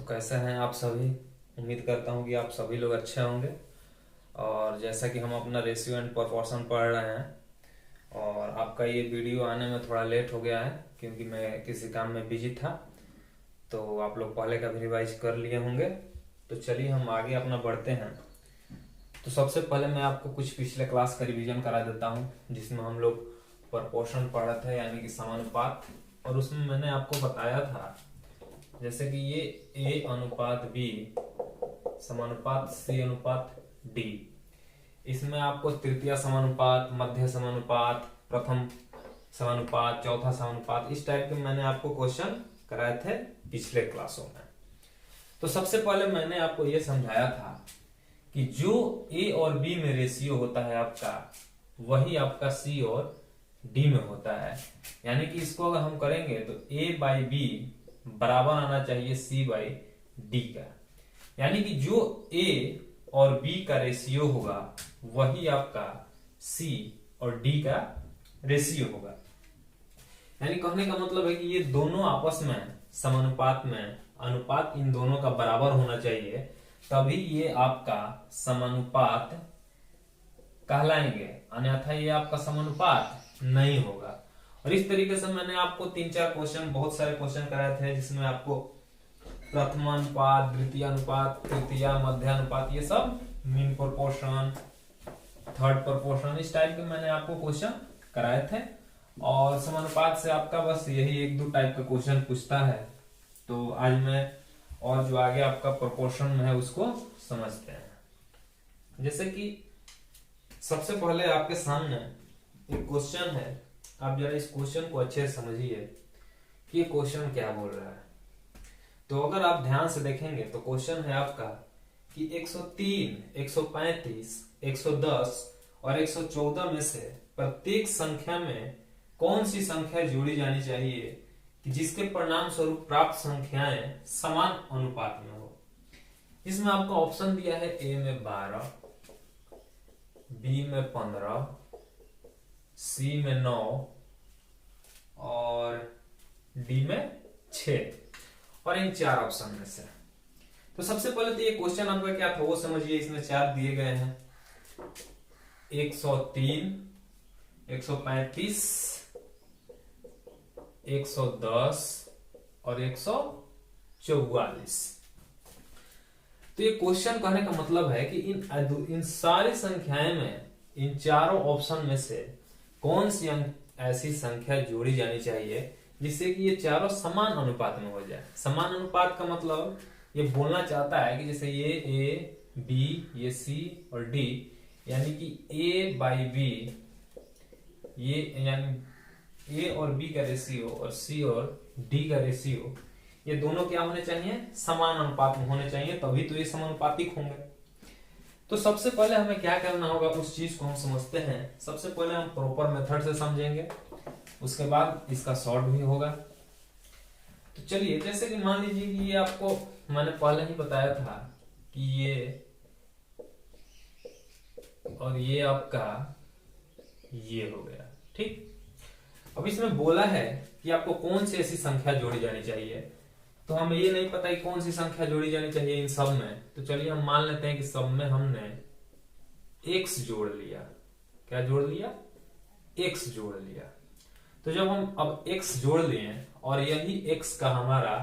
कैसे हैं आप सभी। उम्मीद करता हूं कि आप सभी लोग अच्छे होंगे। और जैसा कि हम अपना रेशियो एंड प्रोपोर्शन पढ़ रहे हैं और आपका ये वीडियो आने में थोड़ा लेट हो गया है क्योंकि मैं किसी काम में बिजी था। तो आप लोग पहले का भी रिवाइज कर लिए होंगे। तो चलिए हम आगे अपना बढ़ते हैं। तो सबसे पहले मैं आपको कुछ पिछले क्लास का रिवीजन करा देता हूँ जिसमें हम लोग प्रोपोर्शन पढ़ा था यानी कि समानुपात। और उसमें मैंने आपको बताया था जैसे कि ये A अनुपात B समानुपात C अनुपात D। इसमें आपको तृतीय समानुपात, मध्य समानुपात, प्रथम समानुपात, चौथा समानुपात, इस टाइप के मैंने आपको क्वेश्चन कराए थे पिछले क्लासों में। तो सबसे पहले मैंने आपको ये समझाया था कि जो A और B में रेशियो होता है आपका, वही आपका C और D में होता है। यानी कि इसको अगर हम करेंगे तो A बाई B बराबर आना चाहिए C बाई D का। यानी कि जो A और B का रेशियो होगा वही आपका C और D का रेशियो होगा। यानी कहने का मतलब है कि ये दोनों आपस में समानुपात में अनुपात इन दोनों का बराबर होना चाहिए, तभी ये आपका समानुपात कहलाएंगे, अन्यथा ये आपका समानुपात नहीं होगा। और इस तरीके से मैंने आपको 3-4 क्वेश्चन, बहुत सारे क्वेश्चन कराए थे जिसमें आपको प्रथम अनुपात, द्वितीय अनुपात, तृतीय, मध्य अनुपात, ये सब मीन प्रोपोर्शन, थर्ड प्रोपोर्शन, इस टाइप के मैंने आपको क्वेश्चन कराए थे। और समानुपात से आपका बस यही 1-2 टाइप का क्वेश्चन पूछता है। तो आज मैं और जो आगे आपका प्रोपोर्शन में है उसको समझते हैं। जैसे कि सबसे पहले आपके सामने एक क्वेश्चन है, आप जरा इस क्वेश्चन को अच्छे से समझिए कि ये क्वेश्चन क्या बोल रहा है। तो अगर आप ध्यान से देखेंगे तो क्वेश्चन है आपका कि 103, 135, 110 और 114 में से प्रत्येक संख्या में कौन सी संख्या जोड़ी जानी चाहिए कि जिसके परिणाम स्वरूप प्राप्त संख्याएं समान अनुपात में हो। इसमें आपको ऑप्शन दिया है ए में 12, बी में 15, सी में 9 और डी में 6 और इन 4 ऑप्शन में से। तो सबसे पहले तो ये क्वेश्चन आपका क्या था वो समझिए। इसमें 4 दिए गए हैं, 103, 135, 110 और 144। तो ये क्वेश्चन कहने का मतलब है कि इन सारी संख्याएं में, इन चारों ऑप्शन में से कौन सी ऐसी संख्या जोड़ी जानी चाहिए जिससे कि ये चारों समान अनुपात में हो जाए। समान अनुपात का मतलब ये बोलना चाहता है कि जैसे ये A, B, ये C और D, यानी कि A बाई B, ये यानी A और B का रेशियो और C और D का रेशियो, ये दोनों क्या होने चाहिए, समान अनुपात में होने चाहिए, तभी तो ये समानुपातिक होंगे। तो सबसे पहले हमें क्या करना होगा उस चीज को हम समझते हैं। सबसे पहले हम प्रॉपर मेथड से समझेंगे, उसके बाद इसका सॉर्ट भी होगा। तो चलिए, जैसे कि मान लीजिए कि ये आपको मैंने पहले ही बताया था कि ये और ये आपका ये हो गया, ठीक। अब इसमें बोला है कि आपको कौन सी ऐसी संख्या जोड़ी जानी चाहिए। तो हमें ये नहीं पता कि कौन सी संख्या जोड़ी जानी चाहिए इन सब में। तो चलिए हम मान लेते हैं कि सब में हमने x जोड़ लिया। क्या जोड़ लिया? x जोड़ लिया। तो जब हम अब x जोड़ लिए और यही x का हमारा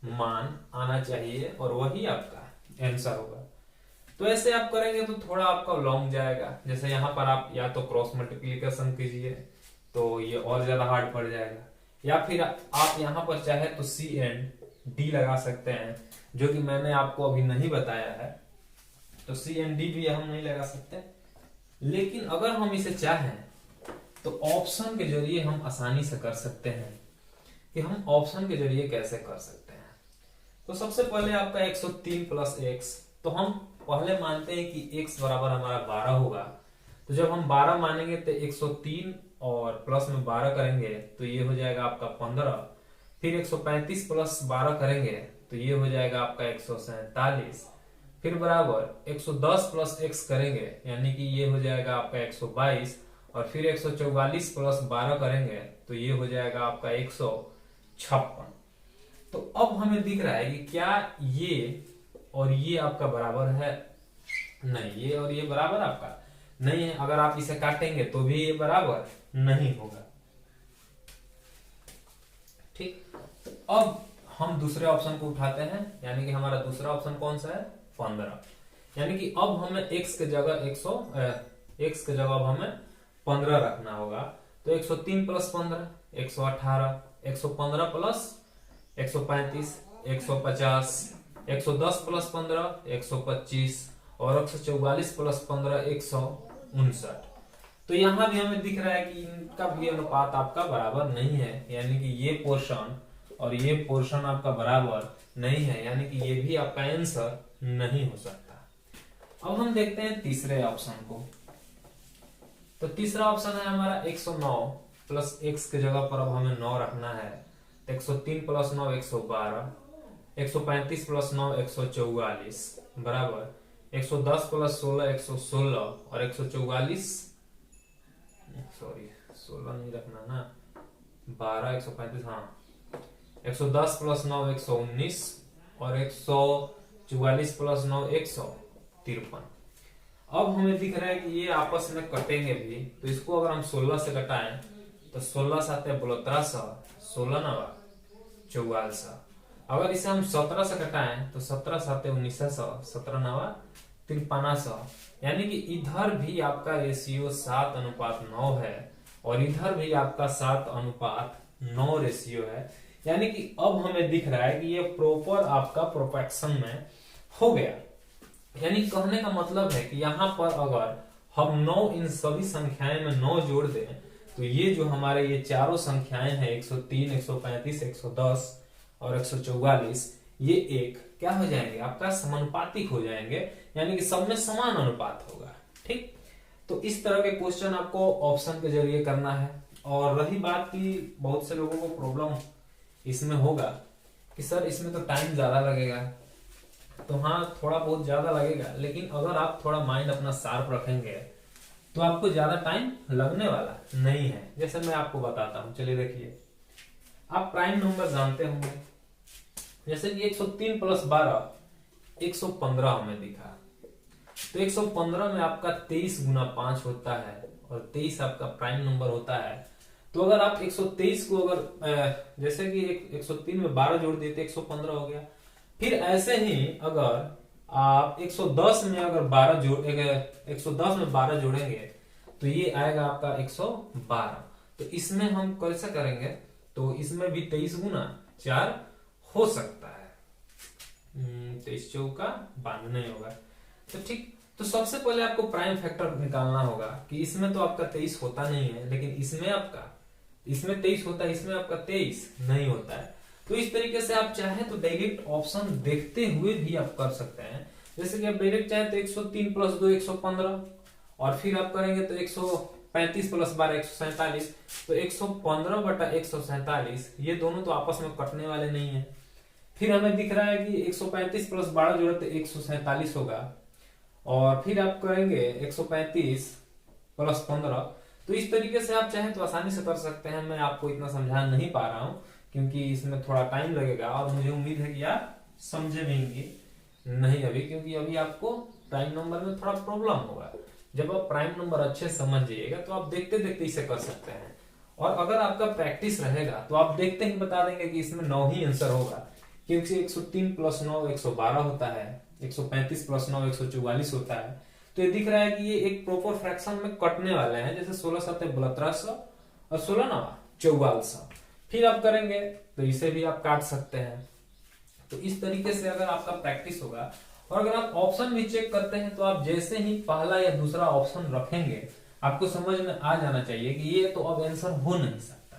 मान आना चाहिए और वही आपका आंसर होगा। तो ऐसे आप करेंगे तो थोड़ा आपका लॉन्ग जाएगा। जैसे यहाँ पर आप या तो क्रॉस मल्टीप्लीकेशन कीजिए तो ये और ज्यादा हार्ड पड़ जाएगा, या फिर आप यहाँ पर चाहे तो C एंड D लगा सकते हैं, जो कि मैंने आपको अभी नहीं बताया है। तो C एंड D भी हम नहीं लगा सकते, लेकिन अगर हम इसे चाहें तो ऑप्शन के जरिए हम आसानी से कर सकते हैं। कि हम ऑप्शन के जरिए कैसे कर सकते हैं। तो सबसे पहले आपका 103 प्लस x, तो हम पहले मानते हैं कि x बराबर हमारा 12 होगा। तो जब हम 12 मानेंगे तो 103 और प्लस में 12 करेंगे तो ये हो जाएगा आपका 15। फिर 135 प्लस 12 करेंगे तो ये हो जाएगा आपका 147। फिर बराबर 110 प्लस x करेंगे यानी कि ये हो जाएगा आपका 122। और फिर 144 प्लस 12 करेंगे तो ये हो जाएगा आपका 156। तो अब हमें दिख रहा है कि क्या ये और ये आपका बराबर है? नहीं, ये और ये बराबर आपका नहीं है। अगर आप इसे काटेंगे तो भी ये बराबर नहीं होगा। ठीक, तो अब हम दूसरे ऑप्शन को उठाते हैं, यानी कि हमारा दूसरा ऑप्शन कौन सा है? 15। यानी कि अब हमें x के जगह x के जगह अब हमें 15 रखना होगा। तो 103 प्लस 15 118, 115 प्लस 135 150, 110 प्लस 15 125 और 144 प्लस 15 159। तो यहां भी हमें दिख रहा है कि इनका भी अनुपात आपका बराबर नहीं है, यानी कि ये पोर्शन और ये पोर्शन आपका बराबर नहीं है, यानी कि ये भी आपका आंसर नहीं हो सकता। अब हम देखते हैं तीसरे ऑप्शन को। तो तीसरा ऑप्शन है हमारा 109 प्लस x के जगह पर अब हमें 9 रखना है। तो 103 प्लस 9 112, 135 प्लस 9 144 बराबर 110 प्लस 16 116 और 144, सॉरी 16 नहीं रखना ना, 12 135, हाँ 110 प्लस 9 119 और 144 प्लस 9 153। अब हमें दिख रहा है कि ये आपस में कटेंगे भी, तो इसको अगर हम 16 से कटाएं तो 16 साते 1200, 16 नवा 44। अगर इसे हम 17 से कटाएं तो 17 साते 1900, 17 नवा 5300। यानी कि इधर भी आपका रेशियो 7:9 है और इधर भी आपका 7:9 रेशियो है। यानी कि अब हमें दिख रहा है कि ये प्रॉपर आपका प्रोपेक्शन में हो गया। यानी कहने का मतलब है कि यहाँ पर अगर हम 9 इन सभी संख्याएं में 9 जोड़ दें तो ये जो हमारे ये चारों संख्याएं हैं 103, 135, 110 और 144, ये एक क्या हो जाएंगे? आपका समानुपातिक हो जाएंगे, यानी कि सब में समान अनुपात होगा। ठीक, तो इस तरह के क्वेश्चन आपको ऑप्शन के जरिए करना है। और रही बात की बहुत से लोगों को प्रॉब्लम इसमें होगा कि सर इसमें तो टाइम ज्यादा लगेगा, तो हाँ थोड़ा बहुत ज्यादा लगेगा, लेकिन अगर आप थोड़ा माइंड अपना शार्प रखेंगे तो आपको ज्यादा टाइम लगने वाला नहीं है। जैसे मैं आपको बताता हूं, चलिए देखिए, आप प्राइम नंबर जानते होंगे, जैसे कि 103 प्लस 12 115 हमें दिखा। तो 115 में आपका 23 गुना 5 होता है और 23 आपका प्राइम नंबर होता है। तो अगर आप 123 को अगर जैसे कि 103 में 12 जोड़ दिए तो 115 हो गया। फिर ऐसे ही अगर आप 110 में अगर 110 में 12 जोड़ेंगे तो ये आएगा आपका 112। तो इसमें हम कैसे करेंगे? तो इसमें भी 23 गुना 4 हो सकता है, 23 चौका 92 नहीं होगा। तो ठीक, तो सबसे पहले आपको प्राइम फैक्टर निकालना होगा कि इसमें तो आपका 23 होता नहीं है, लेकिन इसमें 23 होता है, इसमें आपका 23 नहीं होता है। तो इस तरीके से आप चाहे तो डायरेक्ट ऑप्शन देखते हुए भी आप कर सकते हैं। जैसे कि आप डायरेक्ट चाहे तो 103 प्लस 2 115 और फिर आप करेंगे तो 135 प्लस 12 147। तो 115 बटा 147 ये दोनों तो आपस में कटने वाले नहीं है। फिर हमें दिख रहा है कि 135 प्लस 12 जोड़े तो 147 होगा और फिर आप करेंगे 135 प्लस 15। तो इस तरीके से आप चाहे तो आसानी से कर सकते हैं। मैं आपको इतना समझा नहीं पा रहा हूं क्योंकि इसमें थोड़ा टाइम लगेगा और मुझे उम्मीद है कि आप समझे भी नहीं अभी, क्योंकि अभी आपको प्राइम नंबर में थोड़ा प्रॉब्लम होगा। जब आप प्राइम नंबर अच्छे समझ जाइएगा तो आप देखते देखते इसे कर सकते हैं। और अगर आपका प्रैक्टिस रहेगा तो आप देखते ही बता देंगे कि इसमें 9 ही आंसर होगा, क्योंकि 103 प्लस 9 112 होता है, 135 प्लस 9 144 होता है। तो ये दिख रहा है कि ये एक प्रॉपर फ्रैक्शन में कटने वाले हैं, जैसे 16 7 1200 और 16 9 4400। फिर आप करेंगे तो इसे भी आप काट सकते हैं। तो इस तरीके से अगर आपका प्रैक्टिस होगा और अगर आप ऑप्शन भी चेक करते हैं तो आप जैसे ही पहला या दूसरा ऑप्शन रखेंगे आपको समझ में आ जाना चाहिए कि ये तो अब आंसर हो नहीं सकता।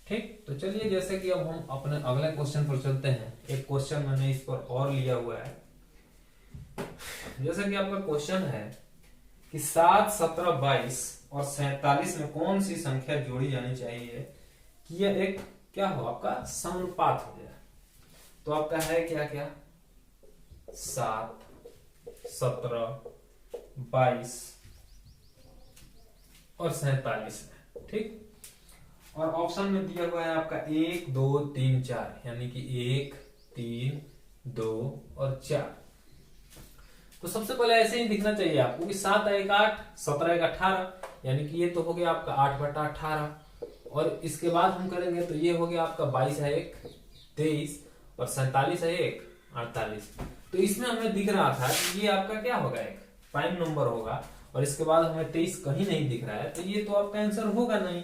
ठीक, तो चलिए जैसे कि अब हम अपने अगले क्वेश्चन पर चलते हैं। एक क्वेश्चन मैंने इस पर और लिया हुआ है। जैसे कि आपका क्वेश्चन है कि 7 17 22 और 47 में कौन सी संख्या जोड़ी जानी चाहिए कि यह एक क्या हो, आपका समानुपात हो जाए। तो आपका है क्या क्या 7 17 22 और 47 में। ठीक, और ऑप्शन में दिया हुआ है आपका 1 2 3 4, यानी कि 1 3 2 और 4। तो सबसे पहले ऐसे ही दिखना चाहिए आपको कि 7 1 8, 17 1 18, यानी कि ये तो हो गया आपका 8/18। और इसके बाद हम करेंगे तो ये हो गया आपका 22 है 1 23, और 47 है 1 48। तो इसमें हमें दिख रहा था कि ये आपका क्या होगा, एक प्राइम नंबर होगा, और इसके बाद हमें 23 कहीं नहीं दिख रहा है, तो ये तो आपका आंसर होगा नहीं।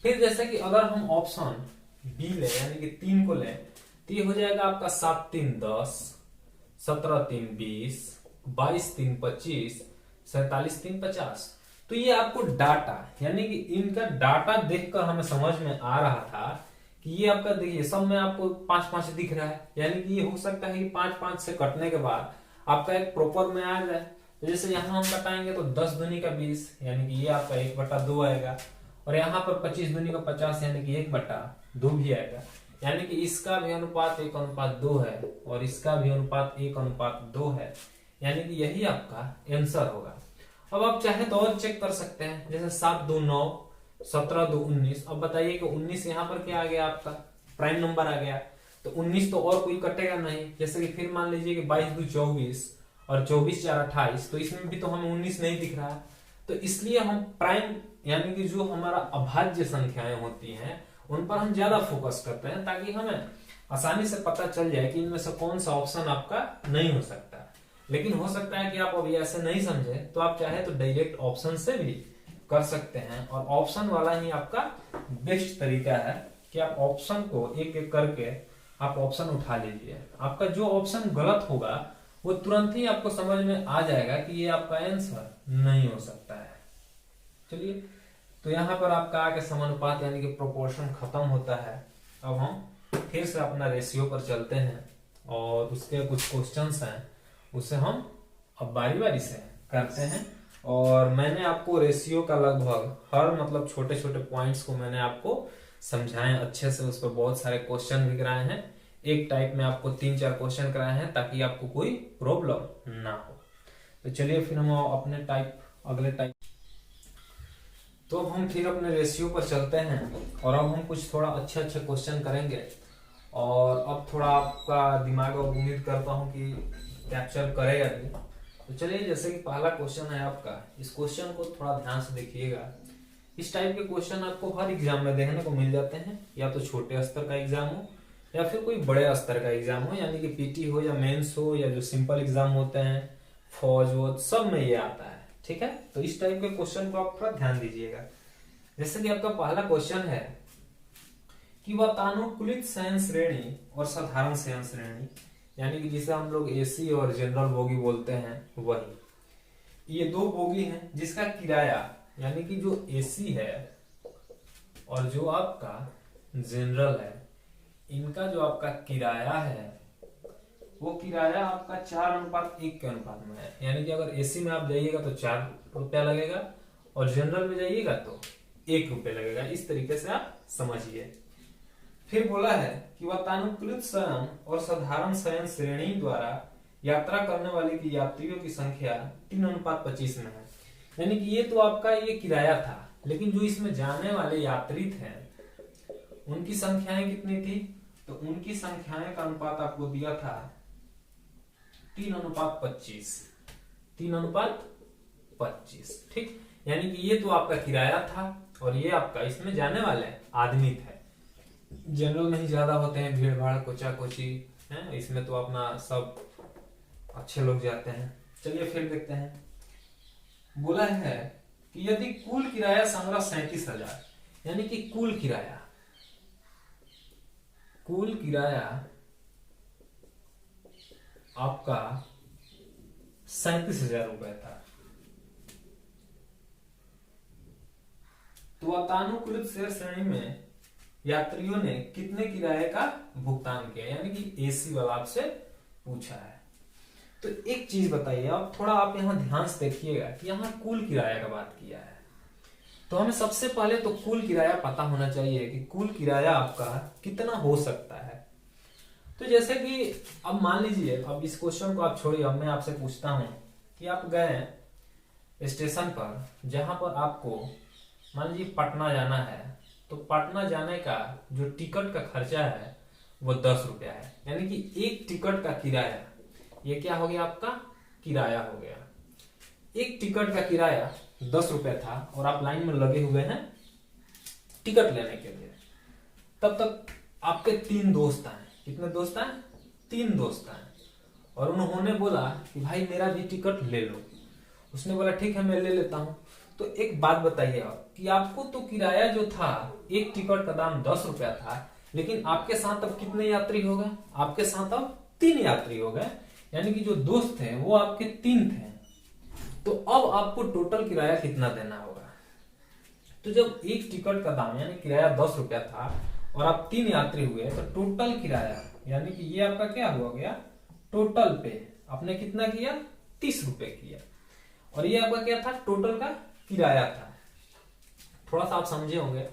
फिर जैसे कि अगर हम ऑप्शन बी ले, यानी कि 3 को लें, तो ये हो जाएगा आपका 7 3 10, 17 3 20, 22 3 25, 47 3 50। तो ये आपको डाटा, यानी कि इनका डाटा देखकर हमें समझ में आ रहा था कि ये आपका देखिए सब में आपको 5 5 दिख रहा है, यानी कि ये हो सकता है कि 5 5 से कटने के बाद आपका एक प्रॉपर में आ जाए। तो जैसे यहाँ हम बताएंगे तो 10 दूनी का 20, यानी कि ये आपका 1/2 आएगा, और यहाँ पर 25 दूनी का 50, यानी कि 1/2 भी आएगा, यानी कि इसका भी अनुपात 1:2 है, और इसका भी अनुपात 1:2 है, यानी कि यही आपका आंसर होगा। अब आप चाहे तो और चेक कर सकते हैं, जैसे 7 2 9, 17 2 19। अब बताइए कि 19 यहाँ पर क्या आ गया, आपका प्राइम नंबर आ गया, तो 19 तो और कोई कटेगा नहीं। जैसे कि फिर मान लीजिए कि 22 2 24, और 24 4 28, तो इसमें भी तो हमें 19 नहीं दिख रहा है। तो इसलिए हम प्राइम, यानी कि जो हमारा अभाज्य संख्याएं होती हैं उन पर हम ज्यादा फोकस करते हैं, ताकि हमें आसानी से पता चल जाए कि इनमें से कौन सा ऑप्शन आपका नहीं हो सकता। लेकिन हो सकता है कि आप अभी ऐसे नहीं समझे, तो आप चाहे तो डायरेक्ट ऑप्शन से भी कर सकते हैं, और ऑप्शन वाला ही आपका बेस्ट तरीका है कि आप ऑप्शन को एक एक करके आप ऑप्शन उठा लीजिए। आपका जो ऑप्शन गलत होगा वो तुरंत ही आपको समझ में आ जाएगा कि ये आपका आंसर नहीं हो सकता है। चलिए, तो यहाँ पर आपका आगे समानुपात यानी कि प्रोपोर्शन खत्म होता है। अब हम फिर से अपना रेशियो पर चलते हैं, और उसके कुछ क्वेश्चंस हैं उसे हम अब बारी बारी से करते हैं। और मैंने आपको रेशियो का लगभग हर मतलब छोटे छोटे पॉइंट्स को मैंने आपको समझाए अच्छे से, उस पर बहुत सारे क्वेश्चन भी कराए हैं। एक टाइप में आपको 3 4 क्वेश्चन कराए हैं ताकि आपको कोई प्रॉब्लम ना हो। तो चलिए फिर हम अपने अगले टाइप, तो अब हम फिर अपने रेशियो पर चलते हैं, और अब हम कुछ थोड़ा अच्छे अच्छे क्वेश्चन करेंगे। और अब थोड़ा आपका दिमाग, उम्मीद करता हूँ कि कैप्चर करेगा भी। तो चलिए, जैसे कि पहला क्वेश्चन है आपका, इस क्वेश्चन को थोड़ा ध्यान से देखिएगा। इस टाइप के क्वेश्चन आपको हर एग्जाम में देखने को मिल जाते हैं, या तो छोटे स्तर का एग्जाम हो या फिर कोई बड़े स्तर का एग्जाम हो, यानी कि पीटी हो या मेंस हो या जो सिंपल एग्जाम होते हैं फौज वो सब में ये आता है। ठीक है, तो इस टाइप के क्वेश्चन को आप थोड़ा ध्यान दीजिएगा। जैसे कि आपका पहला क्वेश्चन है कि वातानुकूलित शयन श्रेणी और साधारण शयन श्रेणी, यानी कि जिसे हम लोग एसी और जनरल बोगी बोलते हैं, वही ये 2 बोगी हैं जिसका किराया, यानी कि जो एसी है और जो आपका जनरल है, इनका जो आपका किराया है वो किराया आपका 4:1 के अनुपात में है। यानी कि अगर एसी में आप जाइएगा तो 4 रुपया लगेगा, और जनरल में जाइएगा तो 1 रुपया लगेगा। इस तरीके से आप समझिए। फिर बोला है कि वातानुकूलित शयन और साधारण शयन श्रेणी द्वारा यात्रा करने वाले की यात्रियों की संख्या 3:25 में है। यानी कि ये तो आपका ये किराया था, लेकिन जो इसमें जाने वाले यात्री थे उनकी संख्याएं कितनी थी, तो उनकी संख्याएं का अनुपात आपको दिया था 3:25। 3:25, ठीक। यानी कि ये तो आपका किराया था, और ये आपका इसमें जाने वाले आदमी थे। जनरल में ही ज्यादा होते हैं, भीड़ भाड़ कोचा कोची है, इसमें तो अपना सब अच्छे लोग जाते हैं। चलिए फिर देखते हैं। बोला है कि यदि कुल किराया संग्रह 37,000, यानी कि कुल किराया आपका 37,000 रुपए था, तो वातानुकूलित शेयर श्रेणी में यात्रियों ने कितने किराए का भुगतान किया, यानी कि एसी वाला आपसे पूछा है। तो एक चीज बताइए, आप थोड़ा आप यहाँ ध्यान से देखिएगा कि यहाँ कुल किराया का बात किया है, तो हमें सबसे पहले तो कुल किराया पता होना चाहिए कि कुल किराया आपका कितना हो सकता है। तो जैसे कि अब मान लीजिए, अब इस क्वेश्चन को आप छोड़िए, अब मैं आपसे पूछता हूं कि आप गए स्टेशन पर, जहां पर आपको मान लीजिए पटना जाना है, तो पटना जाने का जो टिकट का खर्चा है वो 10 रुपया है, यानी कि एक टिकट का किराया, ये क्या हो गया आपका किराया हो गया। एक टिकट का किराया 10 रुपया था और आप लाइन में लगे हुए हैं टिकट लेने के लिए। तब तक आपके 3 दोस्त आए। कितने दोस्त आए? 3 दोस्त आए और उन्होंने बोला कि भाई मेरा भी टिकट ले लो। उसने बोला ठीक है मैं ले लेता हूं। तो एक बात बताइए आप कि आपको तो किराया जो था, एक टिकट का दाम 10 रुपया था, लेकिन आपके साथ अब कितने यात्री हो गए? आपके साथ अब 3 यात्री हो गए, यानी कि जो दोस्त थे वो आपके 3 थे। तो अब आपको टोटल किराया कितना देना होगा? तो जब एक टिकट का दाम यानी किराया 10 रुपया था और आप 3 यात्री हुए, तो टोटल किराया यानी कि ये आपका क्या हुआ गया? टोटल पे आपने कितना किया? 30 रुपए किया। और ये आपका क्या था? टोटल का किराया था। थोड़ा सा आप समझे होंगे।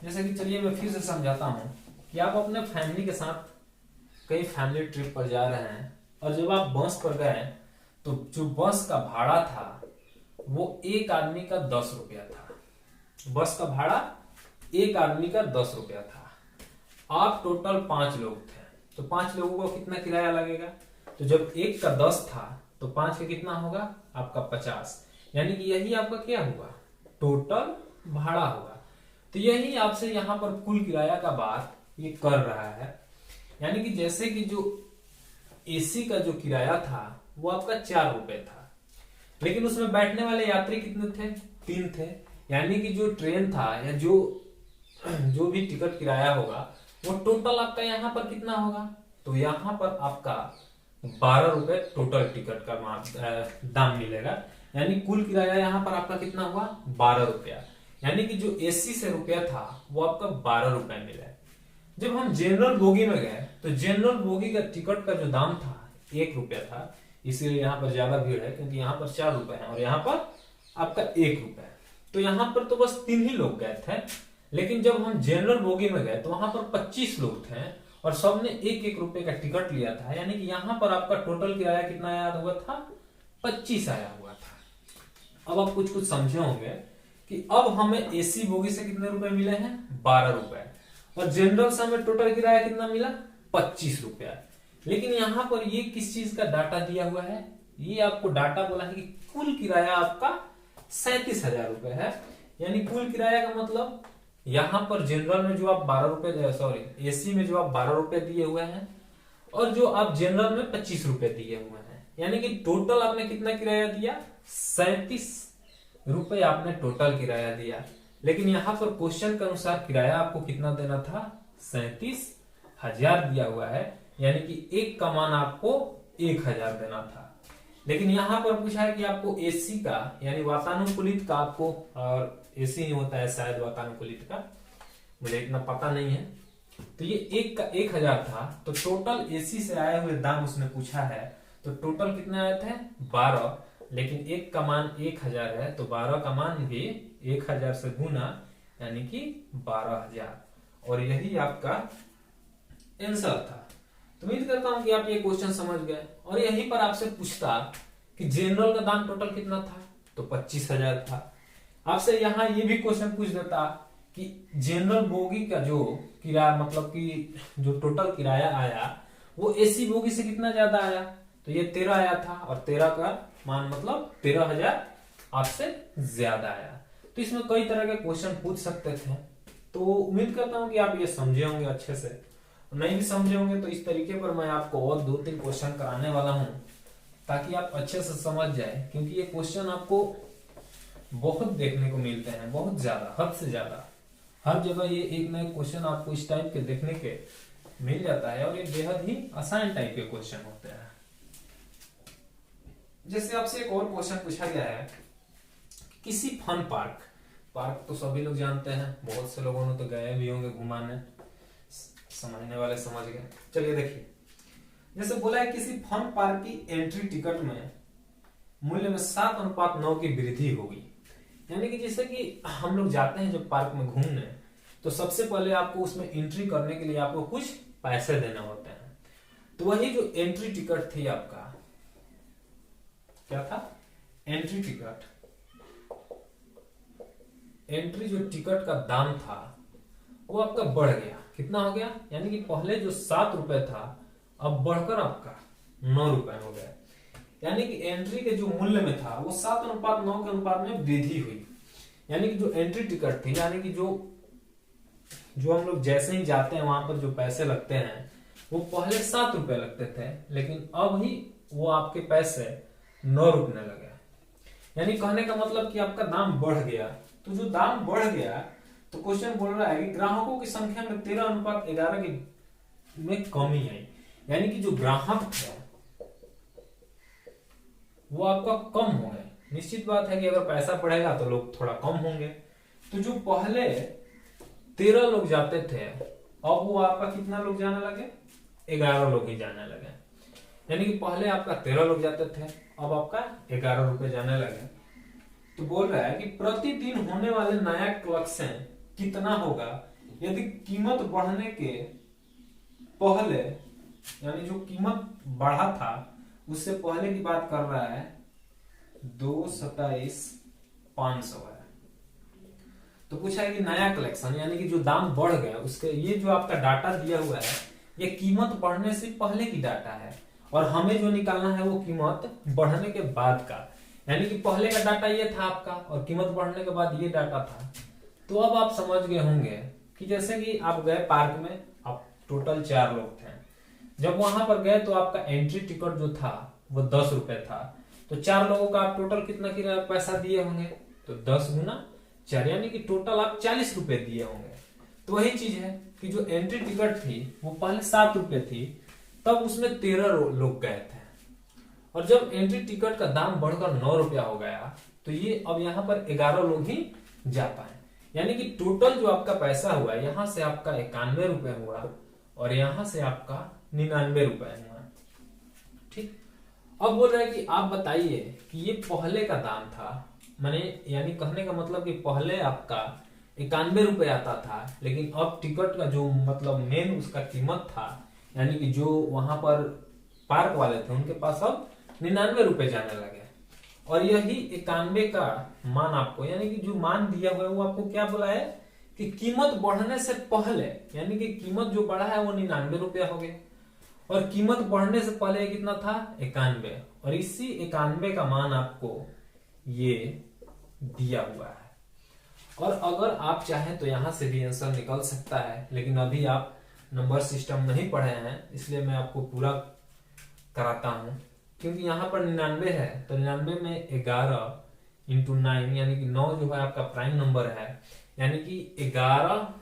जैसे कि चलिए मैं फिर से समझाता हूं कि आप अपने फैमिली के साथ कहीं फैमिली ट्रिप पर जा रहे हैं और जब आप बस पर गए तो जो बस का भाड़ा था वो एक आदमी का 10 रुपया था। बस का भाड़ा एक आदमी का 10 रुपया था। आप टोटल 5 लोग थे, तो 5 लोगों को कितना किराया लगेगा? तो जब एक का 10 था तो 5 का कितना होगा? आपका 50, यानी कि यही आपका क्या हुआ? टोटल भाड़ा हुआ। तो यही आपसे यहाँ पर कुल किराया का बात ये कर रहा है। यानी कि जैसे कि जो एसी का जो किराया था वो आपका 4 रुपए था, लेकिन उसमें बैठने वाले यात्री कितने थे? 3 थे। यानी कि जो ट्रेन था या जो भी टिकट किराया होगा वो टोटल आपका यहाँ पर कितना होगा? तो यहाँ पर आपका 12 रुपए टोटल टिकट का दाम मिलेगा। यानी कुल किराया यहाँ पर आपका कितना हुआ? 12 रुपया। यानी कि जो एसी से रुपया था वो आपका 12 रुपए मिला। जब हम जनरल बोगी में गए तो जनरल बोगी का टिकट का जो दाम था 1 रुपया था, इसीलिए यहाँ पर ज्यादा भीड़ है क्योंकि यहाँ पर 4 रुपए है और यहाँ पर आपका 1 रुपया। तो यहाँ पर तो बस 3 ही लोग गए थे, लेकिन जब हम जनरल बोगी में गए तो वहां पर 25 लोग थे और सबने 1-1 रुपए का टिकट लिया था। यानी कि यहाँ पर आपका टोटल किराया कितना आया हुआ था? 25 आया हुआ था। अब आप कुछ कुछ समझे होंगे कि अब हमें एसी बोगी से कितने रुपए मिले हैं? 12 रुपए। और जनरल से हमें टोटल किराया कितना मिला? 25 रुपया। लेकिन यहाँ पर ये किस चीज का डाटा दिया हुआ है? ये आपको डाटा बोला है कि कुल किराया आपका 37,000 रुपए है। यानी कुल किराया का मतलब यहाँ पर जनरल में जो आप 12 रुपए, सॉरी एसी में जो आप 12 रुपए दिए हुए हैं और जो आप जनरल में 25 रुपए दिए हुए हैं, यानी कि टोटल आपने कितना किराया दिया? 37 रुपए आपने टोटल किराया दिया। लेकिन यहाँ पर क्वेश्चन के अनुसार किराया आपको कितना देना था? 37,000 दिया हुआ है, यानी कि एक का मान आपको 1,000 देना था। लेकिन यहाँ पर पूछा है कि आपको एसी का यानी वातानुकूलित का आपको, और एसी नहीं होता है शायद वातानुकूलित का, मुझे इतना पता नहीं है। तो ये एक का 1,000 था, तो टोटल एसी से आए हुए दाम उसने पूछा है। तो टोटल कितने आए थे? 12, लेकिन एक का मान 1,000 है तो 12 का मान भी 1,000 से गुना, यानी कि 12,000। और यही आपका आंसर था। तो उम्मीद करता हूं कि आप ये क्वेश्चन समझ गए। और यहीं पर आपसे पूछता कि जनरल का दाम टोटल कितना था, तो 25,000 था। आपसे यहाँ ये भी क्वेश्चन पूछ देता कि जनरल बोगी का जो किराया, मतलब कि जो टोटल किराया आया वो एसी बोगी से कितना ज्यादा आया, तो ये 13 आया था और 13 का मान मतलब 13,000 आपसे ज्यादा आया। तो इसमें कई तरह के क्वेश्चन पूछ सकते थे। तो उम्मीद करता हूं कि आप ये समझे होंगे अच्छे से। नहीं भी समझे होंगे तो इस तरीके पर मैं आपको और 2-3 क्वेश्चन कराने वाला हूं ताकि आप अच्छे से समझ जाए, क्योंकि ये क्वेश्चन आपको बहुत देखने को मिलते हैं, बहुत ज्यादा, हद से ज्यादा। हर जगह ये एक नए क्वेश्चन आपको इस टाइप के देखने के मिल जाता है और ये बेहद ही आसान टाइप के क्वेश्चन होते हैं। जैसे आपसे एक और क्वेश्चन पूछा गया है, किसी फन पार्क, पार्क तो सभी लोग जानते हैं, बहुत से लोगों ने तो गए भी होंगे घुमाने, समझने वाले समझ गए। चलिए देखिए, जैसे बोला है किसी फन पार्क की एंट्री टिकट में मूल्य में 7:9 की वृद्धि होगी। यानी कि जैसे कि हम लोग जाते हैं जब पार्क में घूमने, तो सबसे पहले आपको उसमें एंट्री करने के लिए आपको कुछ पैसे देने होते हैं। तो वही जो एंट्री टिकट थी आपका, क्या था? Entry ticket. एंट्री जो टिकट का दाम था वो आपका बढ़ गया, कितना हो गया, यानी कि पहले जो 7 रुपए था अब बढ़कर आपका 9 रुपए हो गया। यानी कि एंट्री के जो मूल्य में था वो 7:9 के अनुपात में वृद्धि हुई। यानी कि जो एंट्री टिकट थी, यानी कि जो हम लोग जैसे ही जाते हैं वहां पर जो पैसे लगते हैं वो पहले 7 रुपए लगते थे, लेकिन अब ही वो आपके पैसे 9 रुपने लगे। यानी कहने का मतलब कि आपका दाम बढ़ गया। तो जो दाम बढ़ गया तो क्वेश्चन बोल रहा है कि ग्राहकों की संख्या में 13:11 की में कमी आई। यानी कि जो ग्राहक है वो आपका कम हो गए। निश्चित बात है कि अगर पैसा बढ़ेगा तो लोग थोड़ा कम होंगे। तो जो पहले 13 लोग जाते थे अब वो आपका कितना लोग जाने लगे, 11 लोग ही जाने लगे। यानी कि पहले आपका 13 लोग जाते थे अब आपका 11 रुपए जाने लगे। तो बोल रहा है कि प्रतिदिन होने वाले नया कलेक्शन कितना होगा यदि कीमत बढ़ने के पहले, यानी जो कीमत बढ़ा था उससे पहले की बात कर रहा है 227,500 है। तो पूछा है कि नया कलेक्शन यानी कि जो दाम बढ़ गया उसके, ये जो आपका डाटा दिया हुआ है ये कीमत बढ़ने से पहले की डाटा है और हमें जो निकालना है वो कीमत बढ़ने के बाद का। यानी कि पहले का डाटा ये था आपका और कीमत बढ़ने के बाद ये डाटा था। तो अब आप समझ गए होंगे कि जैसे कि आप गए पार्क में, आप टोटल 4 लोग थे। जब वहां पर गए तो आपका एंट्री टिकट जो था वो 10 रुपए था। तो 4 लोगों का आप टोटल कितना की पैसा दिए होंगे, तो 10 गुना 4 यानी कि टोटल आप 40 रुपए दिए होंगे। तो वही चीज है कि जो एंट्री टिकट थी वो पहले 7 रुपए थी, तब उसमें 13 लोग गए थे और जब एंट्री टिकट का दाम बढ़कर 9 रुपया हो गया तो ये अब यहाँ पर 11 लोग ही जा पाए। यानी कि टोटल जो आपका पैसा हुआ यहाँ से आपका 91 रुपए हुआ और यहाँ से आपका 99 रुपए हुआ। ठीक, अब बोल रहा है कि आप बताइए कि ये पहले का दाम था, माने यानी कहने का मतलब कि पहले आपका 91 रुपए आता था, लेकिन अब टिकट का जो मतलब मेन उसका कीमत था, यानी कि जो वहां पर पार्क वाले थे उनके पास अब 99 रुपए जाने लगे। और यही 91 का मान आपको, यानी कि जो मान दिया हुआ है वो आपको क्या बोला है कि कीमत बढ़ने से पहले, यानी कि कीमत जो बढ़ा है वो 99 रुपया हो गया और कीमत बढ़ने से पहले कितना था 91, और इसी 91 का मान आपको ये दिया हुआ है। और अगर आप चाहें तो यहां से भी आंसर निकल सकता है, लेकिन अभी आप नंबर सिस्टम नहीं पढ़े हैं इसलिए मैं आपको पूरा कराता हूं। क्योंकि यहाँ पर 99 है तो 99 में 11 इंटू 9 यानी कि 9 जो है आपका प्राइम नंबर है, यानी कि 11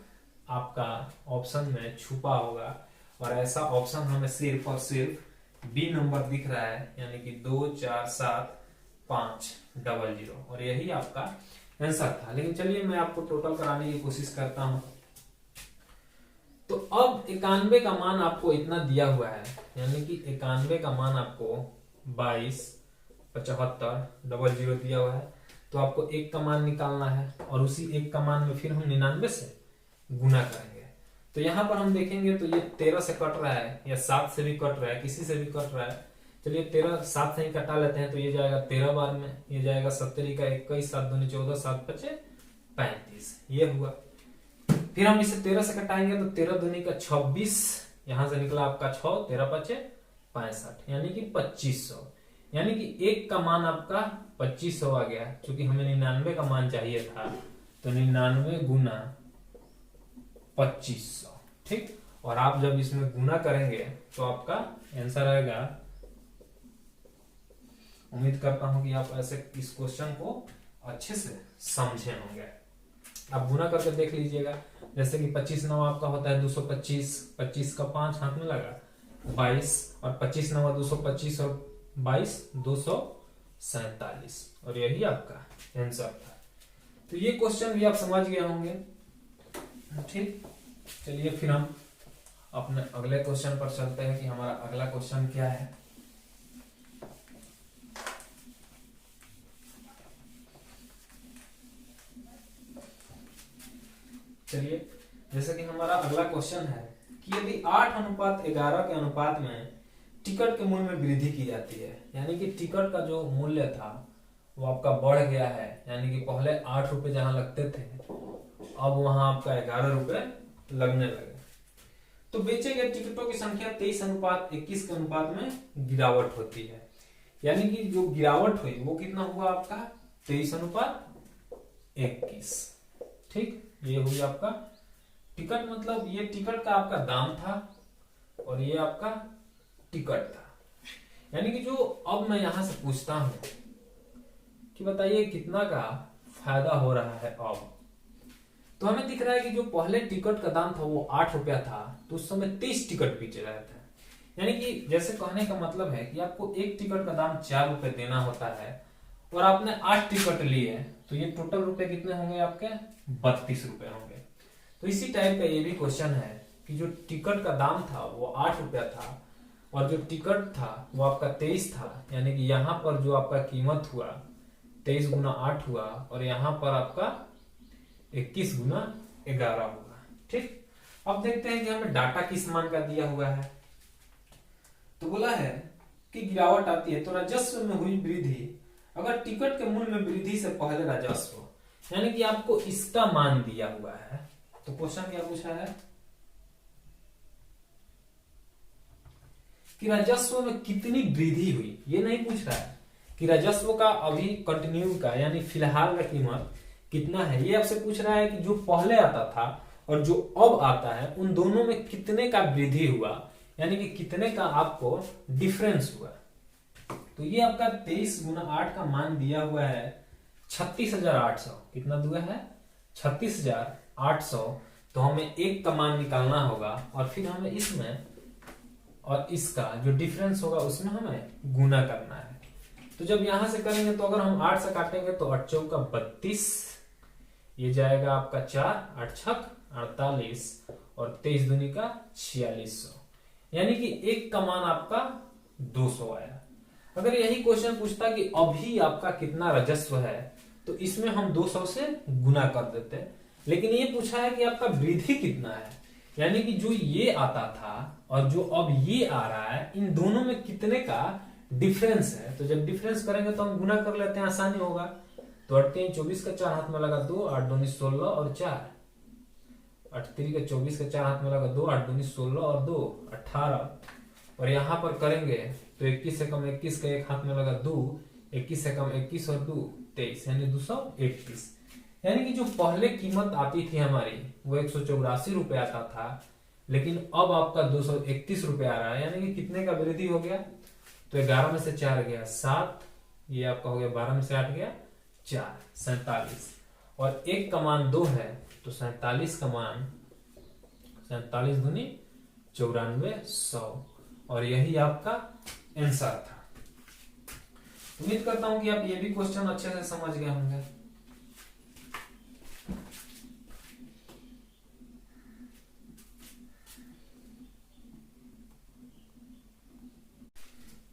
आपका ऑप्शन में छुपा होगा और ऐसा ऑप्शन हमें सिर्फ और सिर्फ बी नंबर दिख रहा है, यानी कि 247,500 और यही आपका आंसर था। लेकिन चलिए मैं आपको टोटल कराने की कोशिश करता हूं। तो अब 91 का मान आपको इतना दिया हुआ है, यानी कि 91 का मान आपको 22,75,000 दिया हुआ है। तो आपको 1 का मान निकालना है और उसी 1 का मान में फिर हम 99 से गुना करेंगे। तो यहाँ पर हम देखेंगे तो ये 13 से कट रहा है या 7 से भी कट रहा है, किसी से भी कट रहा है। चलिए 13 7 से ही कटा लेते हैं तो ये जाएगा 13 बार में, ये जाएगा 70 का 21, 7 दूनी 14, 7 पचे 35, ये हुआ। फिर हम इसे 13 से कटाएंगे तो 13 दूनी का 26, यहां से निकला आपका 6, 13 पचे 65 यानी कि 2500, यानी कि 1 का मान आपका 2500 आ गया। क्योंकि हमें 99 का मान चाहिए था तो 99 गुना 2500। ठीक, और आप जब इसमें गुना करेंगे तो आपका आंसर आएगा। उम्मीद करता हूं कि आप ऐसे इस क्वेश्चन को अच्छे से समझे होंगे। आप गुना करके देख लीजिएगा, जैसे कि 25 9 आपका होता है 225, 25 का 5 हाथ में लगा 22, और 25 9 225 और 22 247, और यही आपका आंसर था। तो ये क्वेश्चन भी आप समझ गए होंगे। ठीक, चलिए फिर हम अपने अगले क्वेश्चन पर चलते हैं कि हमारा अगला क्वेश्चन क्या है। चलिए, जैसे कि हमारा अगला क्वेश्चन है कि यदि 8:11 के अनुपात में टिकट के मूल्य में वृद्धि की जाती है, यानी कि टिकट का जो मूल्य था वो आपका बढ़ गया है, यानी कि पहले 8 रुपए जहां लगते थे अब वहां आपका 11 रुपए लगने लगे। तो बेचे गए टिकटों की संख्या 23:21 के अनुपात में गिरावट होती है, यानी कि जो गिरावट हुई वो कितना हुआ आपका 23:21। ठीक, ये हुई आपका टिकट, मतलब ये टिकट का आपका दाम था और ये आपका टिकट था। यानी कि जो अब मैं यहां से पूछता हूं कि बताइए कितना का फायदा हो रहा है अब, तो हमें दिख रहा है कि जो पहले टिकट का दाम था वो 8 रुपया था, तो उस समय 23 टिकट बेचे रहे थे। यानी कि जैसे कहने का मतलब है कि आपको एक टिकट का दाम 4 रुपए देना होता है और आपने 8 टिकट लिए, तो ये टोटल रुपए कितने होंगे आपके 32 रुपए होंगे। तो इसी टाइप का ये भी क्वेश्चन है कि जो टिकट का दाम था वो 8 रुपया था और जो टिकट था वो आपका 23 था, यानी कि यहाँ पर जो आपका कीमत हुआ 23 गुना 8 हुआ और यहाँ पर आपका 21 गुना 11 हुआ। ठीक, अब देखते हैं कि हमें डाटा किस मान का दिया हुआ है। तो बोला है कि गिरावट आती है तो राजस्व में हुई वृद्धि अगर टिकट के मूल्य में वृद्धि से पहले राजस्व, यानी कि आपको इसका मान दिया हुआ है। तो क्वेश्चन क्या पूछा है कि राजस्व में कितनी वृद्धि हुई, ये नहीं पूछ रहा है कि राजस्व का अभी कंटिन्यू का यानी फिलहाल का कीमत कितना है, ये आपसे पूछ रहा है कि जो पहले आता था और जो अब आता है उन दोनों में कितने का वृद्धि हुआ, यानी कि कितने का आपको डिफरेंस हुआ। तो ये आपका 23 गुना 8 का मान दिया हुआ है 36,800। कितना दिया है 36,800। तो हमें एक का मान निकालना होगा और फिर हमें इसमें और इसका जो डिफरेंस होगा उसमें हमें गुना करना है। तो जब यहां से करेंगे तो अगर हम 8 से काटेंगे तो 8 चौका 32, ये जाएगा आपका 4, 8 छक 48 और 23 दूनी का 4600, यानी कि एक का मान आपका 200 आया। अगर यही क्वेश्चन पूछता कि अभी आपका कितना राजस्व है तो इसमें हम 200 से गुना कर देते, लेकिन ये पूछा है कि आपका वृद्धि कितना है, यानी कि जो ये आता था और जो अब ये आ रहा है इन दोनों में कितने का डिफरेंस है। तो जब डिफरेंस करेंगे तो हम गुना कर लेते हैं, आसानी होगा। तो 8 3 24 का 4 हाथ में लगा 2, 8 दूनी 16 और 4, 8 3 का 24 का 4 हाथ में लगा 2, 8 दूनी 16 और 2 18, और यहां पर करेंगे तो 21 से कम 21 का एक हाथ में लगा 2, 21 से कम 21 और 2 23, यानी 231। यानी कि जो पहले कीमत आती थी हमारी वो 184 रुपए आता था, लेकिन अब आपका 231 रुपए आ रहा है, यानी कि कितने का वृद्धि हो गया। तो 11 में से 4 गया 7, ये आपका हो गया 12 में से 8 गया 4, 47, और एक का मान 2 है तो 47 का मान 47 दूनी 9400, और यही आपका आंसर था। उम्मीद करता हूं कि आप ये भी क्वेश्चन अच्छे से समझ गए होंगे।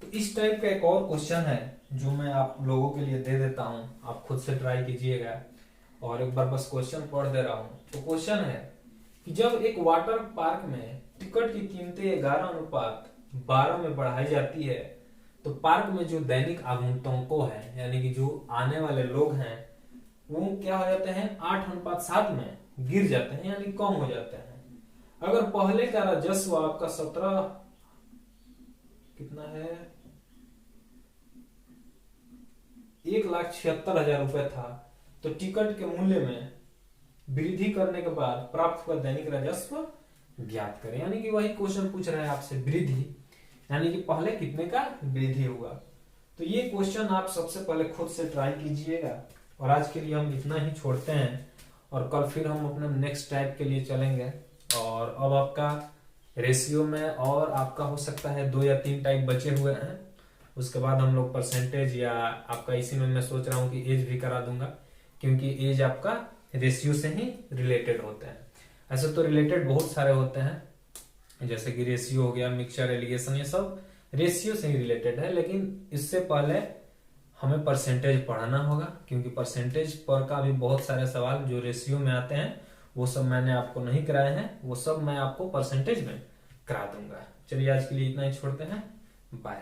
तो इस टाइप का एक और क्वेश्चन है जो मैं आप लोगों के लिए दे देता हूं, आप खुद से ट्राई कीजिएगा। और एक बार बस क्वेश्चन पढ़ दे रहा हूं। तो क्वेश्चन है कि जब एक वाटर पार्क में टिकट की कीमतें 11:12 में बढ़ाई जाती है तो पार्क में जो दैनिक आगंतुकों है, यानी कि जो आने वाले लोग हैं, वो क्या हो जाते हैं 8:7 में गिर जाते हैं, यानी कम हो जाते हैं। अगर पहले का राजस्व आपका 17 कितना है 1,76,000 रुपए था, तो टिकट के मूल्य में वृद्धि करने के बाद प्राप्त हुआ दैनिक राजस्व ज्ञात करें। यानी कि वही क्वेश्चन पूछ रहा है आपसे, वृद्धि यानी कि पहले कितने का वृद्धि हुआ। तो ये क्वेश्चन आप सबसे पहले खुद से ट्राई कीजिएगा। और आज के लिए हम इतना ही छोड़ते हैं और कल फिर हम अपने नेक्स्ट टाइप के लिए चलेंगे। और अब आपका रेशियो में और आपका हो सकता है 2 या 3 टाइप बचे हुए हैं, उसके बाद हम लोग परसेंटेज या आपका इसी में मैं सोच रहा हूँ कि एज भी करा दूंगा, क्योंकि एज आपका रेशियो से ही रिलेटेड होते हैं। ऐसे तो रिलेटेड बहुत सारे होते हैं, जैसे कि रेशियो हो गया, मिक्सचर, एलिगेशन, ये सब रेशियो से ही रिलेटेड है, लेकिन इससे पहले हमें परसेंटेज पढ़ाना होगा, क्योंकि परसेंटेज पर का भी बहुत सारे सवाल जो रेशियो में आते हैं वो सब मैंने आपको नहीं कराए हैं, वो सब मैं आपको परसेंटेज में करा दूंगा। चलिए आज के लिए इतना ही छोड़ते हैं, बाय।